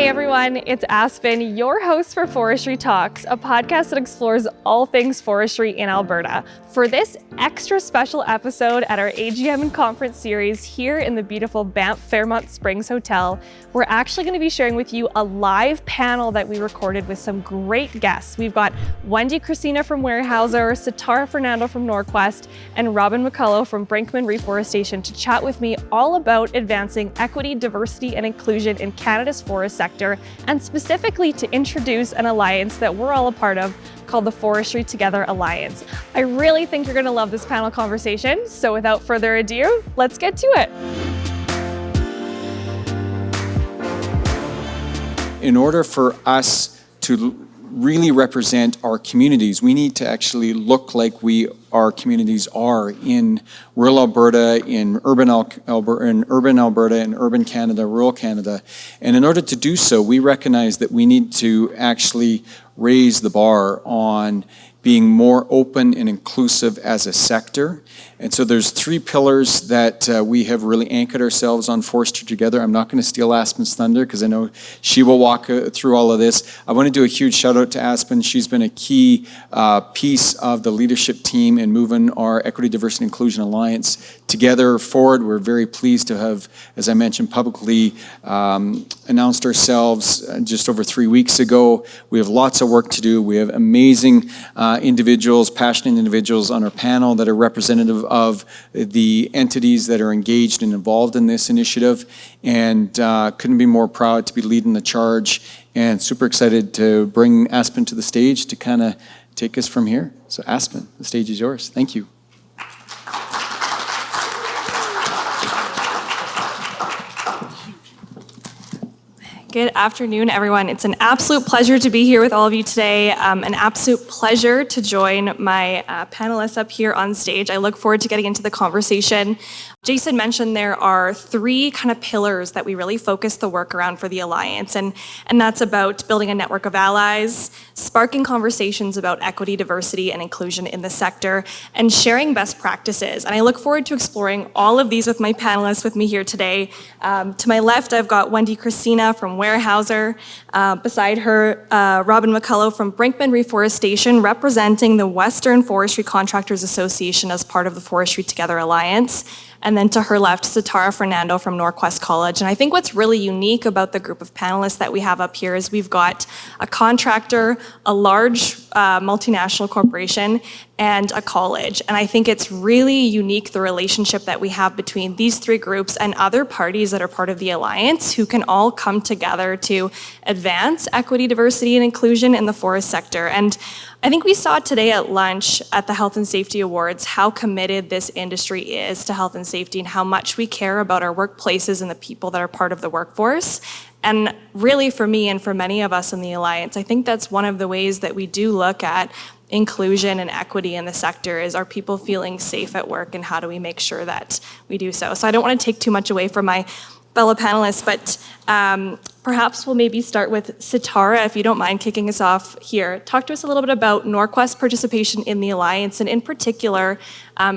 everyone, it's Aspen, your host for Forestry Talks, a podcast that explores all things forestry in Alberta. For this extra special episode at our AGM and conference series here in the beautiful Banff Fairmont Springs Hotel, we're actually going to be sharing with you a live panel that we recorded with some great guests. We've got Wendy Crosina from Weyerhaeuser, Sithara Fernando from Norquest, and McCullough from Brinkman Reforestation to chat with me all about advancing equity, diversity, and inclusion in Canada's forest sector, and specifically to introduce an alliance that we're all a part of called the Forestry Together Alliance. I really think you're going to love this panel conversation, so without further ado, let's get to it. In order for us to really represent our communities, we need to actually look like our communities are in rural Alberta, in urban Alberta, in urban Canada, rural Canada. And in order to do so, we recognize that we need to actually raise the bar on being more open and inclusive as a sector. And so there's three pillars that we have really anchored ourselves on Forestry Together. I'm not going to steal Aspen's thunder because I know she will walk through all of this. I want to do a huge shout out to Aspen. She's been a key piece of the leadership team in moving our Equity, Diversity, and Inclusion Alliance together forward. We're very pleased to have, as I mentioned, publicly announced ourselves just over 3 weeks ago. We have lots of work to do. We have amazing individuals, passionate individuals on our panel that are representative of the entities that are engaged and involved in this initiative, and couldn't be more proud to be leading the charge and super excited to bring Aspen to the stage to kind of take us from here. So Aspen, the stage is yours. Thank you. Good afternoon, everyone. It's an absolute pleasure to be here with all of you today. An absolute pleasure to join my panelists up here on stage. I look forward to getting into the conversation. Jason mentioned there are three kind of pillars that we really focus the work around for the Alliance, and that's about building a network of allies, sparking conversations about equity, diversity, and inclusion in the sector, and sharing best practices. And I look forward to exploring all of these with my panelists with me here today. To my left, I've got Wendy Crosina from Weyerhaeuser. Beside her, McCullough from Brinkman Reforestation, representing the Western Forestry Contractors Association as part of the Forestry Together Alliance. And then to her left, Sithara Fernando from Norquest College. And I think what's really unique about the group of panelists that we have up here is we've got a contractor, a large multinational corporation, and a college. And I think it's really unique, the relationship that we have between these three groups and other parties that are part of the Alliance who can all come together to advance equity, diversity, and inclusion in the forest sector. And I think we saw today at lunch at the Health and Safety Awards how committed this industry is to health and safety and how much we care about our workplaces and the people that are part of the workforce. And really for me and for many of us in the Alliance, I think that's one of the ways that we do look at inclusion and equity in the sector is, are people feeling safe at work, and how do we make sure that we do so? So I don't want to take too much away from my fellow panelists, but perhaps we'll maybe start with Sithara, if you don't mind kicking us off here. Talk to us a little bit about Norquest participation in the Alliance, and in particular,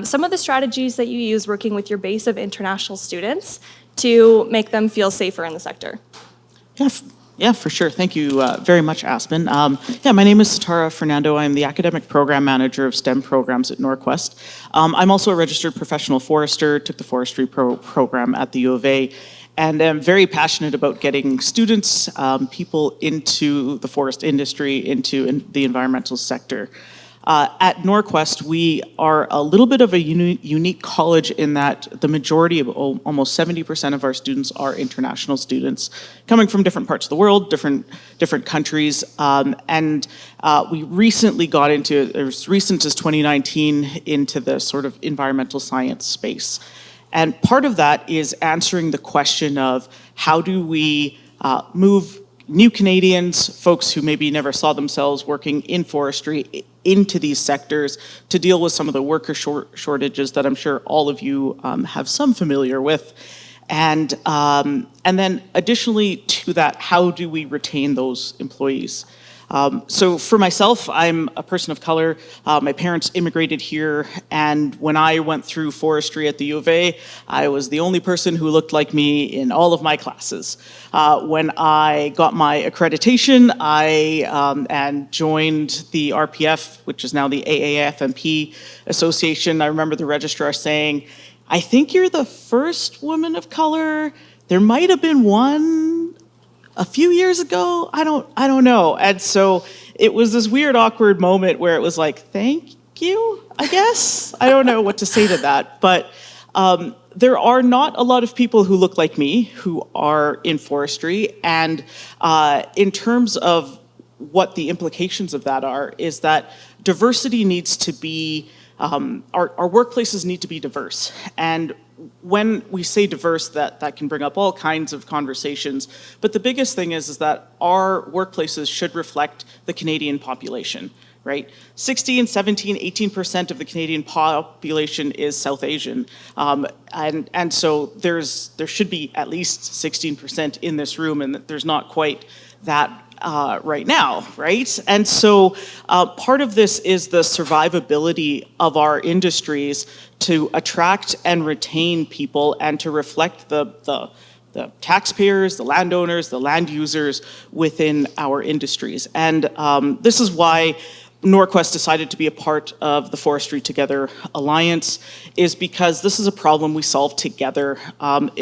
some of the strategies that you use working with your base of international students to make them feel safer in the sector. Yeah, for sure. Thank you very much, Aspen. My name is Sithara Fernando. I'm the Academic Program Manager of STEM programs at Norquest. I'm also a registered professional forester, took the forestry program at the U of A, and am very passionate about getting students, people into the forest industry, into the environmental sector. At Norquest, we are a little bit of a unique college in that the majority of almost 70% of our students are international students coming from different parts of the world, different countries, and we recently got into, as recent as 2019, into the sort of environmental science space. And part of that is answering the question of how do we move new Canadians, folks who maybe never saw themselves working in forestry, into these sectors to deal with some of the worker shortages that I'm sure all of you have some familiar with. And then additionally to that, how do we retain those employees? So for myself, I'm a person of color. My parents immigrated here, and when I went through forestry at the U of A, I was the only person who looked like me in all of my classes. When I got my accreditation, and joined the RPF, which is now the AAFMP Association, I remember the registrar saying, "I think you're the first woman of color. There might have been one a few years ago, I don't know." And so it was this weird, awkward moment where it was like, thank you, I guess. I don't know what to say to that. But there are not a lot of people who look like me who are in forestry. And in terms of what the implications of that are, is that diversity needs to be, our workplaces need to be diverse. And when we say diverse, that can bring up all kinds of conversations. But the biggest thing is that our workplaces should reflect the Canadian population, right? 16, 17, 18% of the Canadian population is South Asian. And so there should be at least 16% in this room, and there's not quite that right now, right? And so part of this is the survivability of our industries to attract and retain people and to reflect the taxpayers, the landowners, the land users within our industries. And this is why Norquest decided to be a part of the Forestry Together Alliance, is because this is a problem we solve together. And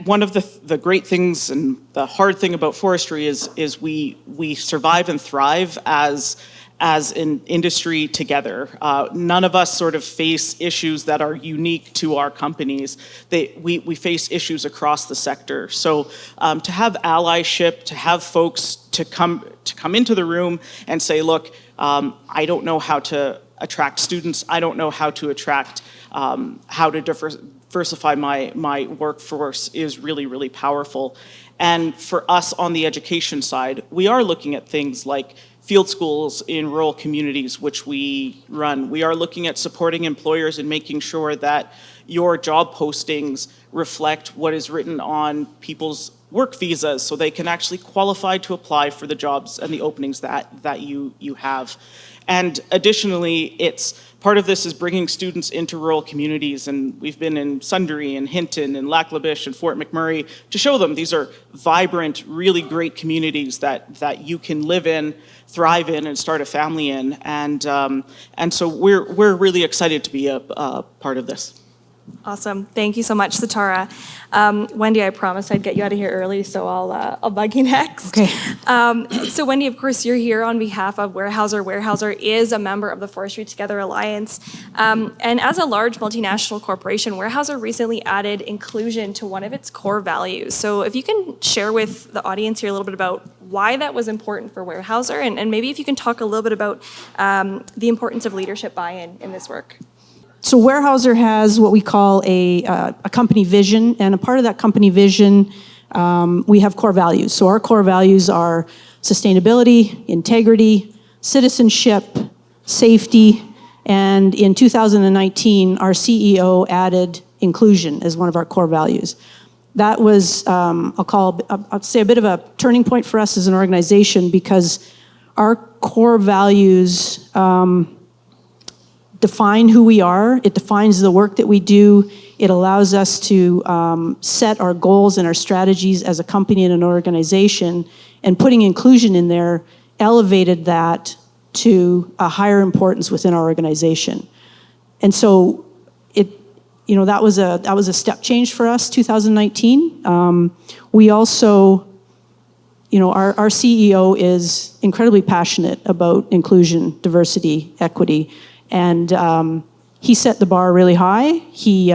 one of the great things and the hard thing about forestry is we survive and thrive as an industry together. None of us sort of face issues that are unique to our companies. We face issues across the sector. So to have allyship, to have folks to come into the room and say, look, I don't know how to attract students. I don't know how to attract, how to diversify my workforce is really, really powerful. And for us on the education side, we are looking at things like field schools in rural communities, which we run. We are looking at supporting employers and making sure that your job postings reflect what is written on people's work visas so they can actually qualify to apply for the jobs and the openings that you have. And additionally, part of this is bringing students into rural communities, and we've been in Sundre and Hinton and Lac La Biche and Fort McMurray to show them these are vibrant, really great communities that you can live in, thrive in, and start a family in. And so we're really excited to be a part of this. Awesome. Thank you so much, Sithara. Wendy, I promised I'd get you out of here early, so I'll bug you next. Okay. So Wendy, of course, you're here on behalf of Weyerhaeuser. Weyerhaeuser is a member of the Forestry Together Alliance. And as a large multinational corporation, Weyerhaeuser recently added inclusion to one of its core values. So if you can share with the audience here a little bit about why that was important for Weyerhaeuser, and maybe if you can talk a little bit about the importance of leadership buy-in in this work. So Weyerhaeuser has what we call a company vision, and a part of that company vision, we have core values. So our core values are sustainability, integrity, citizenship, safety, and in 2019, our CEO added inclusion as one of our core values. That was, I'll say a bit of a turning point for us as an organization, because our core values define who we are. It defines the work that we do. It allows us to set our goals and our strategies as a company and an organization, and putting inclusion in there elevated that to a higher importance within our organization. And so that was a step change for us, 2019. We also, our CEO is incredibly passionate about inclusion, diversity, equity. And he set the bar really high. He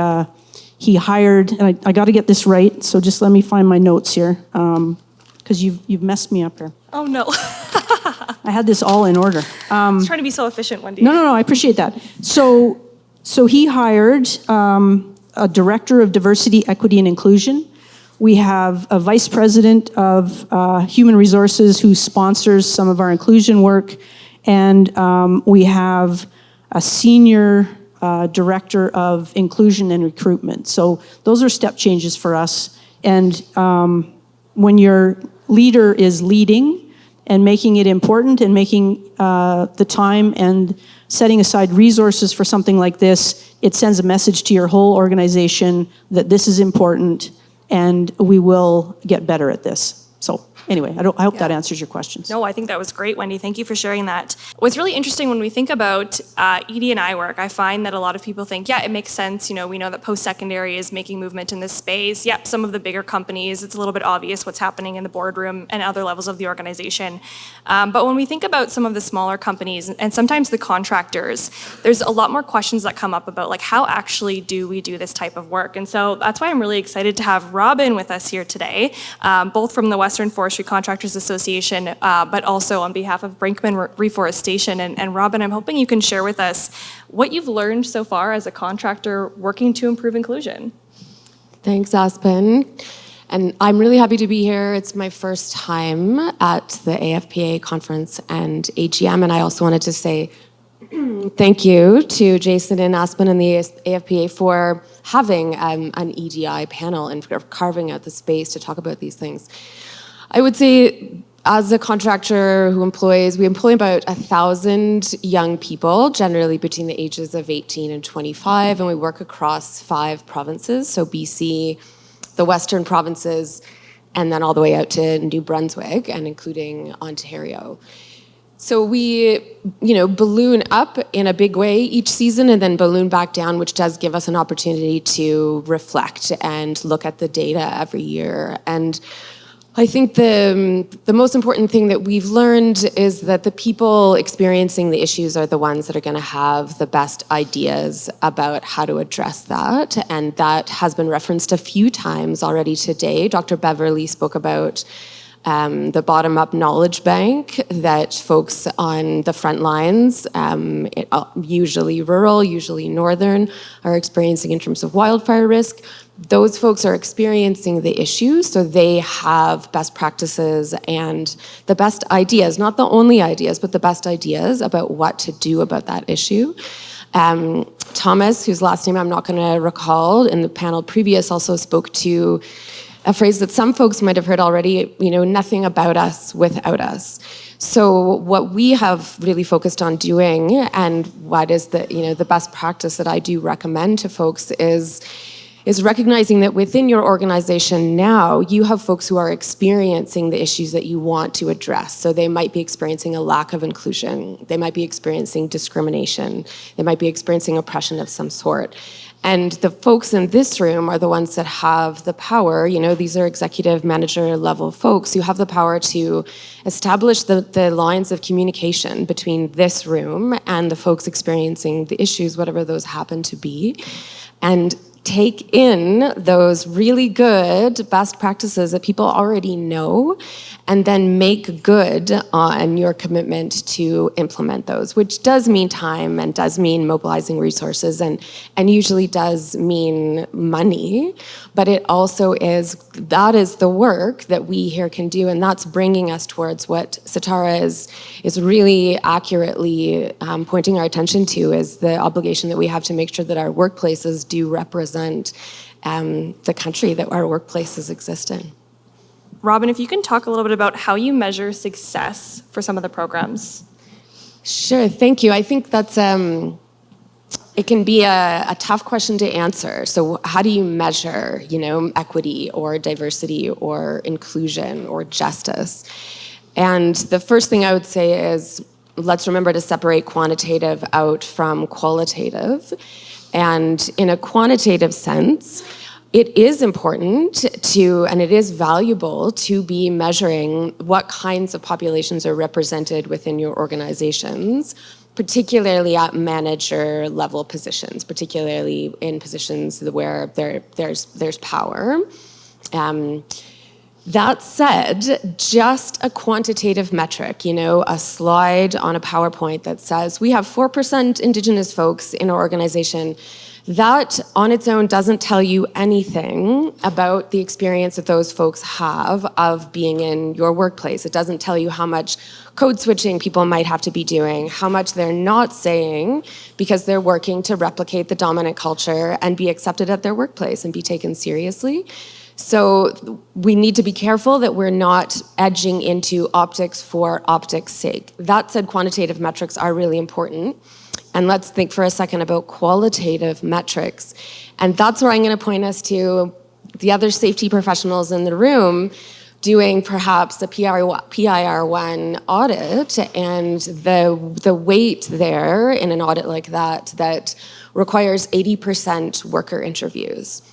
hired, and I got to get this right, so just let me find my notes here, because you've messed me up here. Oh, no. I had this all in order. I was trying to be so efficient, Wendy. No, I appreciate that. So he hired a director of diversity, equity, and inclusion. We have a vice president of human resources who sponsors some of our inclusion work, and we have a senior director of inclusion and recruitment. So those are step changes for us. And when your leader is leading and making it important and making the time and setting aside resources for something like this, it sends a message to your whole organization that this is important and we will get better at this. So anyway, I hope that answers your questions. No, I think that was great, Wendy. Thank you for sharing that. What's really interesting when we think about ED&I work, I find that a lot of people think, yeah, it makes sense. You know, we know that post-secondary is making movement in this space. Yep, some of the bigger companies, it's a little bit obvious what's happening in the boardroom and other levels of the organization. But when we think about some of the smaller companies and sometimes the contractors, there's a lot more questions that come up about like how actually do we do this type of work? And so that's why I'm really excited to have Robin with us here today, both from the Western Forestry Contractors Association, but also on behalf of Brinkman Reforestation. And Robin, I'm hoping you can share with us what you've learned so far as a contractor working to improve inclusion. Thanks, Aspen. And I'm really happy to be here. It's my first time at the AFPA conference and AGM, and I also wanted to say thank you to Jason and Aspen and the AFPA for having an EDI panel and for carving out the space to talk about these things. I would say, as a contractor we employ about 1,000 young people, generally between the ages of 18 and 25, and we work across 5 provinces, so BC, the Western provinces, and then all the way out to New Brunswick, and including Ontario. So we, balloon up in a big way each season and then balloon back down, which does give us an opportunity to reflect and look at the data every year. And I think the most important thing that we've learned is that the people experiencing the issues are the ones that are going to have the best ideas about how to address that. And that has been referenced a few times already today. Dr. Beverly spoke about the bottom-up knowledge bank that folks on the front lines, usually rural, usually northern, are experiencing in terms of wildfire risk. Those folks are experiencing the issues, so they have best practices and the best ideas, not the only ideas, but the best ideas about what to do about that issue. Thomas, whose last name I'm not going to recall, in the panel previous also spoke to a phrase that some folks might have heard already, nothing about us without us. So what we have really focused on doing, and what is the best practice that I do recommend to folks is recognizing that within your organization now, you have folks who are experiencing the issues that you want to address. So they might be experiencing a lack of inclusion. They might be experiencing discrimination. They might be experiencing oppression of some sort. And the folks in this room are the ones that have the power, these are executive manager level folks who have the power to establish the lines of communication between this room and the folks experiencing the issues, whatever those happen to be, and take in those really good best practices that people already know and then make good on your commitment to implement those, which does mean time and does mean mobilizing resources and usually does mean money, but it also that is the work that we here can do, and that's bringing us towards what Sithara is really accurately pointing our attention to, is the obligation that we have to make sure that our workplaces do represent the country that our workplaces exist in. Robin, if you can talk a little bit about how you measure success for some of the programs. Sure, thank you. I think that's it can be a tough question to answer. So how do you measure, equity or diversity or inclusion or justice? And the first thing I would say is, let's remember to separate quantitative out from qualitative. And in a quantitative sense, it is important to, and it is valuable to be measuring what kinds of populations are represented within your organizations, particularly at manager level positions, particularly in positions where there's power. That said, just a quantitative metric, a slide on a PowerPoint that says we have 4% Indigenous folks in our organization, that on its own doesn't tell you anything about the experience that those folks have of being in your workplace. It doesn't tell you how much code switching people might have to be doing, how much they're not saying because they're working to replicate the dominant culture and be accepted at their workplace and be taken seriously. So we need to be careful that we're not edging into optics for optics' sake. That said, quantitative metrics are really important. And let's think for a second about qualitative metrics. And that's where I'm going to point us to the other safety professionals in the room doing perhaps a PIR1 audit, and the weight there in an audit like that requires 80% worker interviews.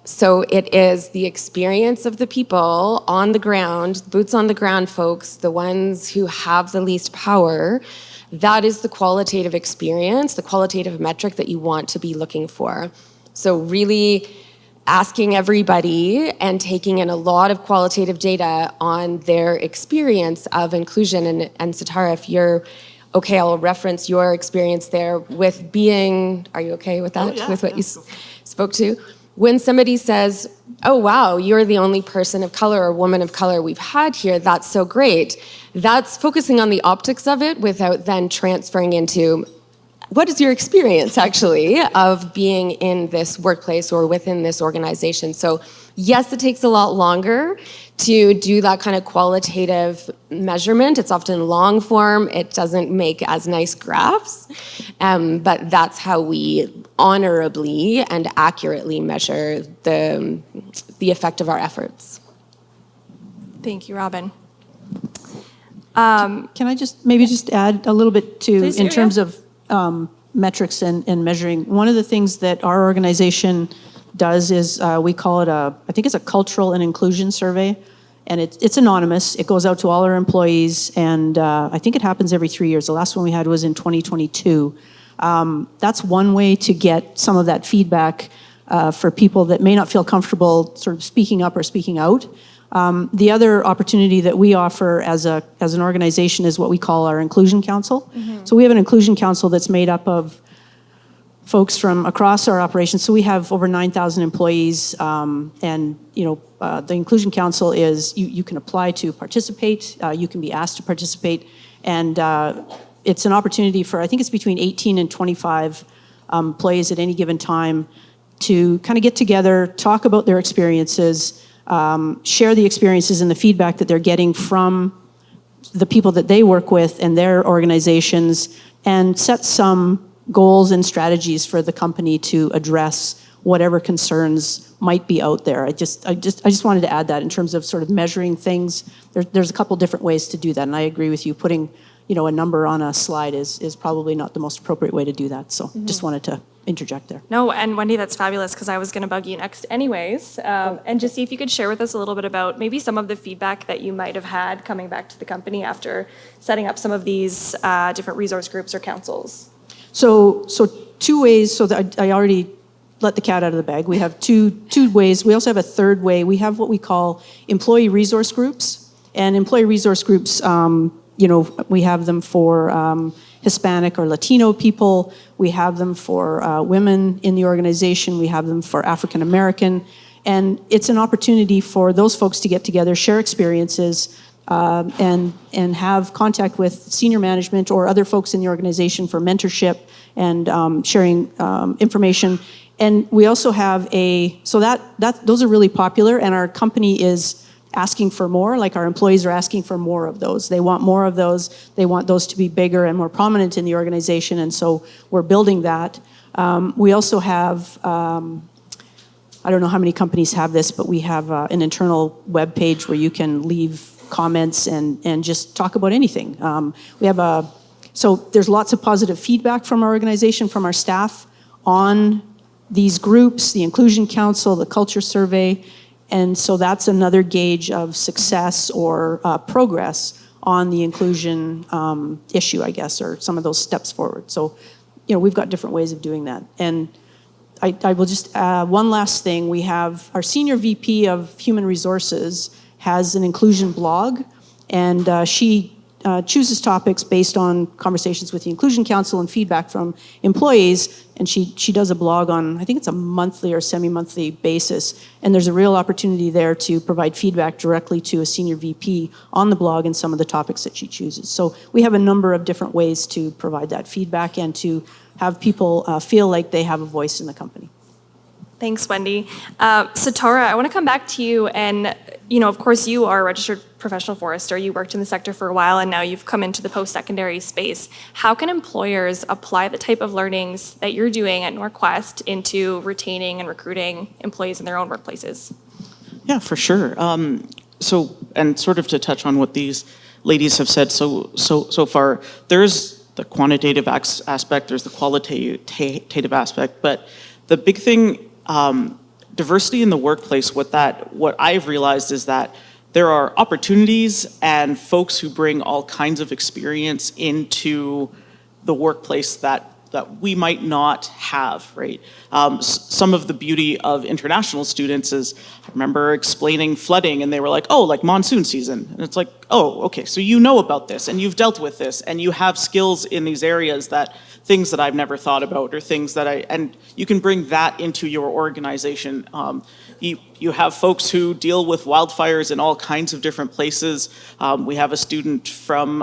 So it is the experience of the people on the ground, boots on the ground folks, the ones who have the least power. That is the qualitative experience, the qualitative metric that you want to be looking for. So really asking everybody and taking in a lot of qualitative data on their experience of inclusion. And Sithara, if you're okay, I'll reference your experience there with being, are you okay with that? With what you spoke to? When somebody says, oh, wow, you're the only person of color or woman of color we've had here, that's so great. That's focusing on the optics of it without then transferring into what is your experience actually of being in this workplace or within this organization. So yes, it takes a lot longer to do that kind of qualitative measurement. It's often long form. It doesn't make as nice graphs, but that's how we honorably and accurately measure the effect of our efforts. Thank you, Robin. Can I just add a little bit to, Please in do, terms yeah. of metrics and measuring? One of the things that our organization does is we call it I think it's a cultural and inclusion survey, and it's anonymous. It goes out to all our employees, and I think it happens every 3 years. The last one we had was in 2022. That's one way to get some of that feedback for people that may not feel comfortable sort of speaking up or speaking out. The other opportunity that we offer as an organization is what we call our Inclusion Council. Mm-hmm. So we have an Inclusion Council that's made up of folks from across our operations. So we have over 9,000 employees, and the Inclusion Council is you can apply to participate, you can be asked to participate, and it's an opportunity for, I think it's between 18 and 25 employees at any given time to kind of get together, talk about their experiences, share the experiences and the feedback that they're getting from the people that they work with and their organizations, and set some goals and strategies for the company to address whatever concerns might be out there. I just wanted to add that in terms of sort of measuring things. There's a couple different ways to do that, and I agree with you. Putting a number on a slide is probably not the most appropriate way to do that. So just wanted to interject there. No, and Wendy, that's fabulous, because I was going to bug you next anyways, and just see if you could share with us a little bit about maybe some of the feedback that you might have had coming back to the company after setting up some of these different resource groups or councils. So two ways. So that I already let the cat out of the bag. We have two ways. We also have a third way. We have what we call employee resource groups, and employee resource groups, we have them for Hispanic or Latino people. We have them for women in the organization. We have them for African American. And it's an opportunity for those folks to get together, share experiences, and have contact with senior management or other folks in the organization for mentorship and sharing information. And we also have those are really popular, and our company is asking for more. Like, our employees are asking for more of those. They want more of those. They want those to be bigger and more prominent in the organization, and so we're building that. We also have, I don't know how many companies have this, but we have an internal web page where you can leave comments and just talk about anything. So there's lots of positive feedback from our organization, from our staff on these groups, the Inclusion Council, the Culture Survey. And so that's another gauge of success or progress on the inclusion issue, I guess, or some of those steps forward. So, we've got different ways of doing that. And I will just add one last thing. We have our Senior VP of Human Resources has an inclusion blog, and she chooses topics based on conversations with the Inclusion Council and feedback from employees, and she does a blog on, I think it's a monthly or semi-monthly basis, and there's a real opportunity there to provide feedback directly to a senior VP on the blog and some of the topics that she chooses. So we have a number of different ways to provide that feedback and to have people feel like they have a voice in the company. Thanks, Wendy. Sithara, I want to come back to you. And, of course, you are a registered professional forester. You worked in the sector for a while, and now you've come into the post-secondary space. How can employers apply the type of learnings that you're doing at Norquest into retaining and recruiting employees in their own workplaces? Yeah, for sure. And sort of to touch on what these ladies have said so far, there's the quantitative aspect, there's the qualitative aspect, but the big thing, diversity in the workplace, what I've realized is that there are opportunities and folks who bring all kinds of experience into the workplace that we might not have, right? Some of the beauty of international students is, I remember explaining flooding and they were like, oh, like monsoon season. And it's like, oh, okay, so you know about this and you've dealt with this and you have skills in these areas things that I've never thought about or things and you can bring that into your organization. You have folks who deal with wildfires in all kinds of different places. We have a student from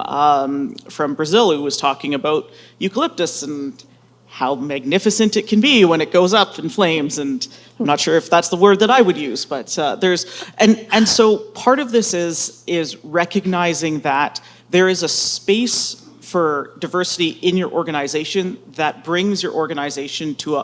Brazil who was talking about eucalyptus and how magnificent it can be when it goes up in flames. And I'm not sure if that's the word that I would use, but so part of this is recognizing that there is a space for diversity in your organization that brings your organization to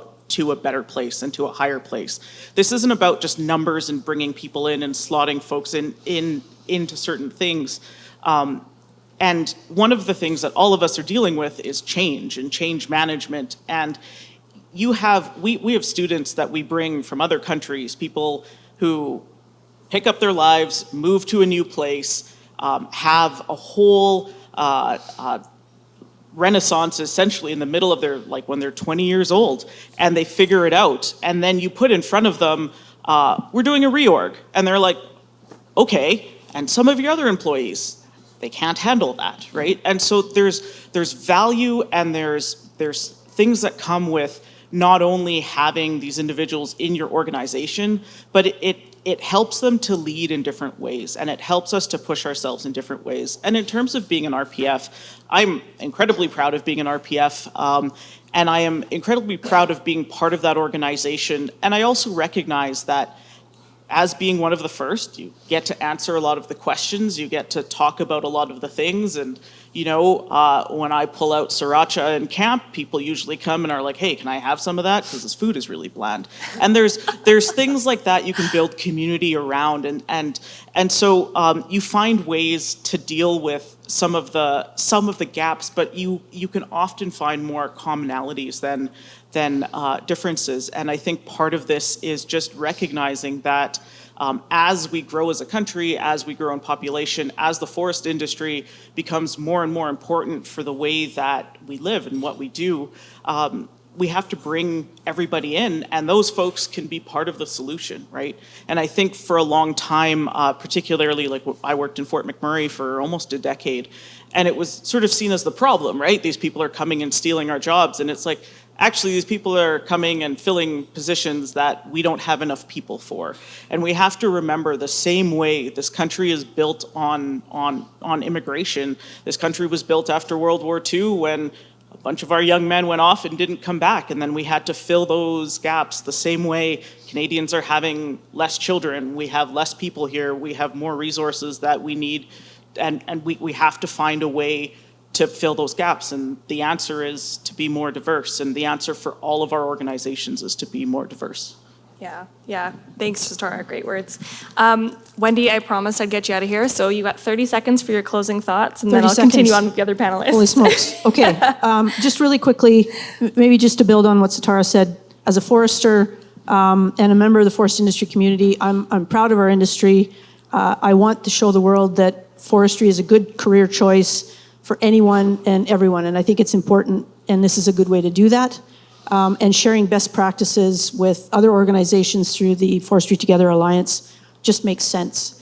a better place and to a higher place. This isn't about just numbers and bringing people in and slotting folks into certain things. And one of the things that all of us are dealing with is change and change management. And we have students that we bring from other countries, people who pick up their lives, move to a new place, have a whole renaissance essentially in the middle of their, like when they're 20 years old, and they figure it out. And then you put in front of them, we're doing a reorg. And they're like, okay, and some of your other employees, they can't handle that, right? And so there's value and there's things that come with not only having these individuals in your organization, but it helps them to lead in different ways, and it helps us to push ourselves in different ways. And in terms of being an RPF, I'm incredibly proud of being an RPF, and I am incredibly proud of being part of that organization. And I also recognize that as being one of the first, you get to answer a lot of the questions, you get to talk about a lot of the things, and when I pull out sriracha in camp, people usually come and are like, hey, can I have some of that? Because this food is really bland. And there's things like that you can build community around, and so you find ways to deal with some of the gaps, but you can often find more commonalities than differences. And I think part of this is just recognizing that as we grow as a country, as we grow in population, as the forest industry becomes more and more important for the way that we live and what we do, we have to bring everybody in, and those folks can be part of the solution, right? And I think for a long time, particularly like I worked in Fort McMurray for almost a decade, and it was sort of seen as the problem, right? These people are coming and stealing our jobs, and it's like, actually, these people are coming and filling positions that we don't have enough people for. And we have to remember the same way this country is built on immigration. This country was built after World War II when a bunch of our young men went off and didn't come back. And then we had to fill those gaps the same way Canadians are having less children. We have less people here. We have more resources that we need. And we have to find a way to fill those gaps, and the answer is to be more diverse, and the answer for all of our organizations is to be more diverse. Yeah. Thanks, Sithara. Great words. Wendy, I promised I'd get you out of here, so you got 30 seconds for your closing thoughts, and then I'll continue on with the other panelists. Holy smokes. Okay, just really quickly, maybe just to build on what Sithara said, as a forester and a member of the forest industry community, I'm proud of our industry. I want to show the world that forestry is a good career choice for anyone and everyone, and I think it's important, and this is a good way to do that. And sharing best practices with other organizations through the Forestry Together Alliance just makes sense.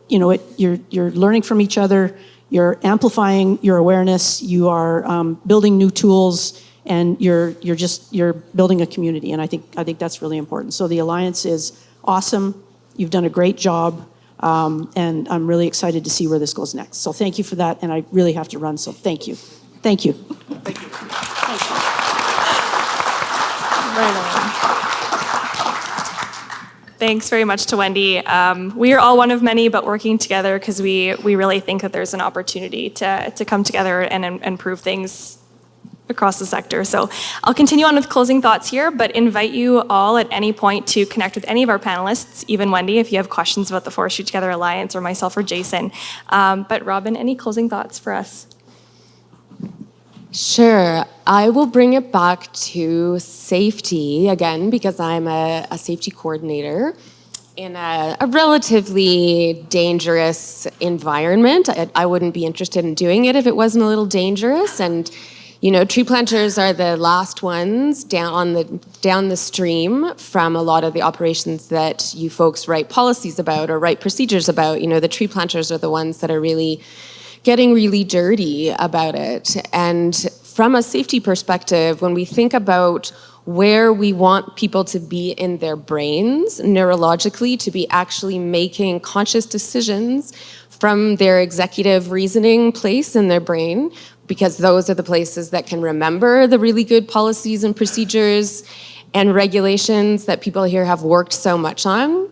You're learning from each other, you're amplifying your awareness, you are building new tools, and you're building a community, and I think that's really important. So the Alliance is awesome. You've done a great job. And I'm really excited to see where this goes next. So thank you for that, and I really have to run, so thank you. Thank you. Thank you. Right on. Thanks very much to Wendy. We are all one of many, but working together because we really think that there's an opportunity to come together and improve things across the sector. So I'll continue on with closing thoughts here, but invite you all at any point to connect with any of our panelists, even Wendy, if you have questions about the Forestry Together Alliance, or myself or Jason. But Robin, any closing thoughts for us? Sure. I will bring it back to safety again, because I'm a safety coordinator in a relatively dangerous environment. I wouldn't be interested in doing it if it wasn't a little dangerous. And tree planters are the last ones down the stream from a lot of the operations that you folks write policies about or write procedures about. The tree planters are the ones that are really getting really dirty about it. And from a safety perspective, when we think about where we want people to be in their brains neurologically, to be actually making conscious decisions from their executive reasoning place in their brain, because those are the places that can remember the really good policies and procedures and regulations that people here have worked so much on,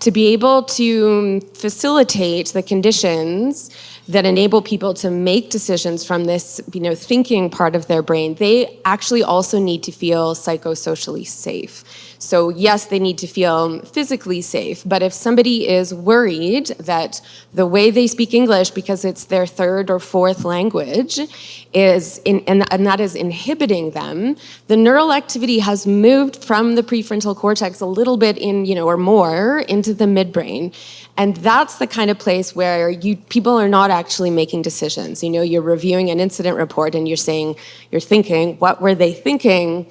to be able to facilitate the conditions that enable people to make decisions from this, thinking part of their brain, they actually also need to feel psychosocially safe. So yes, they need to feel physically safe, but if somebody is worried that the way they speak English, because it's their third or fourth language, and that is inhibiting them, the neural activity has moved from the prefrontal cortex a little bit or more into the midbrain. And that's the kind of place where people are not actually making decisions. You're reviewing an incident report and you're thinking, what were they thinking?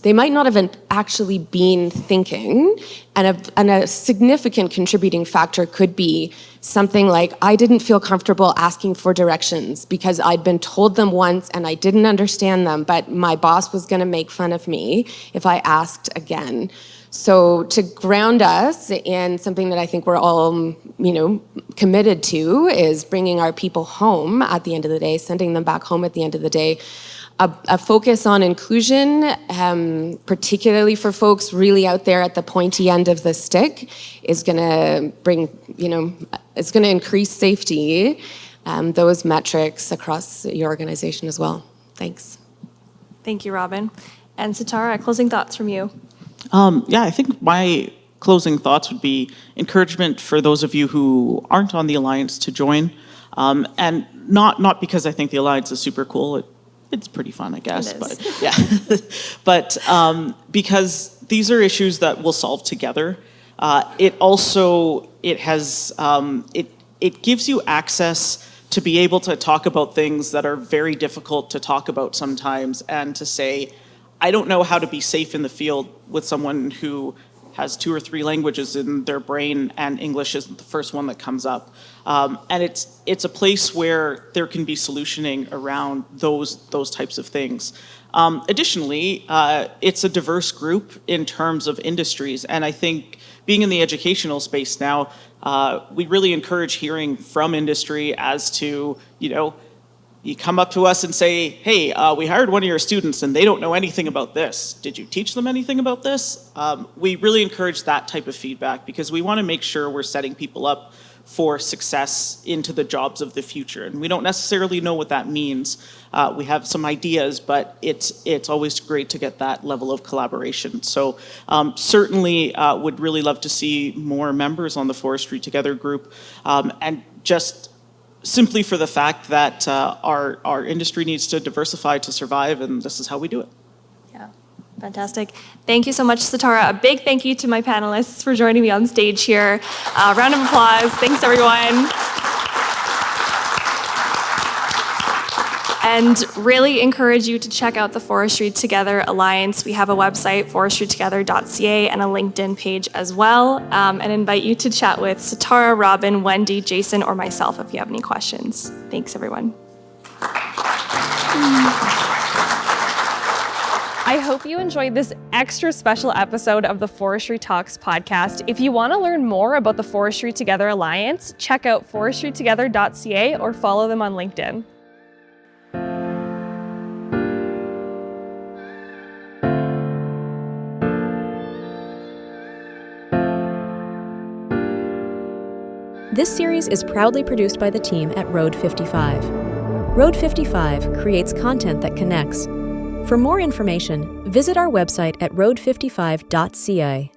They might not have actually been thinking, and a significant contributing factor could be something like, I didn't feel comfortable asking for directions because I'd been told them once and I didn't understand them, but my boss was going to make fun of me if I asked again. So to ground us in something that I think we're all, committed to, is bringing our people home at the end of the day, sending them back home at the end of the day. A focus on inclusion, particularly for folks really out there at the pointy end of the stick, is going to bring, it's going to increase safety, those metrics across your organization as well. Thanks. Thank you, Robin. And Sithara, closing thoughts from you. I think my closing thoughts would be encouragement for those of you who aren't on the Alliance to join, and not because I think the Alliance is super cool. It's pretty fun, I guess. But yeah, but because these are issues that we'll solve together. It gives you access to be able to talk about things that are very difficult to talk about sometimes, and to say, I don't know how to be safe in the field with someone who has 2 or 3 languages in their brain and English isn't the first one that comes up. And it's a place where there can be solutioning around those types of things. Additionally, it's a diverse group in terms of industries, and I think being in the educational space now, we really encourage hearing from industry as to, you come up to us and say, hey, we hired one of your students and they don't know anything about this. Did you teach them anything about this? We really encourage that type of feedback because we want to make sure we're setting people up for success into the jobs of the future. And we don't necessarily know what that means. We have some ideas, but it's always great to get that level of collaboration. So certainly would really love to see more members on the Forestry Together group, and just simply for the fact that our industry needs to diversify to survive, and this is how we do it. Yeah, fantastic. Thank you so much, Sithara. A big thank you to my panelists for joining me on stage here. Round of applause. Thanks, everyone. And really encourage you to check out the Forestry Together Alliance. We have a website, forestrytogether.ca, and a LinkedIn page as well. And invite you to chat with Sithara, Robin, Wendy, Jason, or myself if you have any questions. Thanks, everyone. I hope you enjoyed this extra special episode of the Forestry Talks podcast. If you want to learn more about the Forestry Together Alliance, check out forestrytogether.ca or follow them on LinkedIn. This series is proudly produced by the team at Road 55. Road 55 creates content that connects. For more information, visit our website at road55.ca.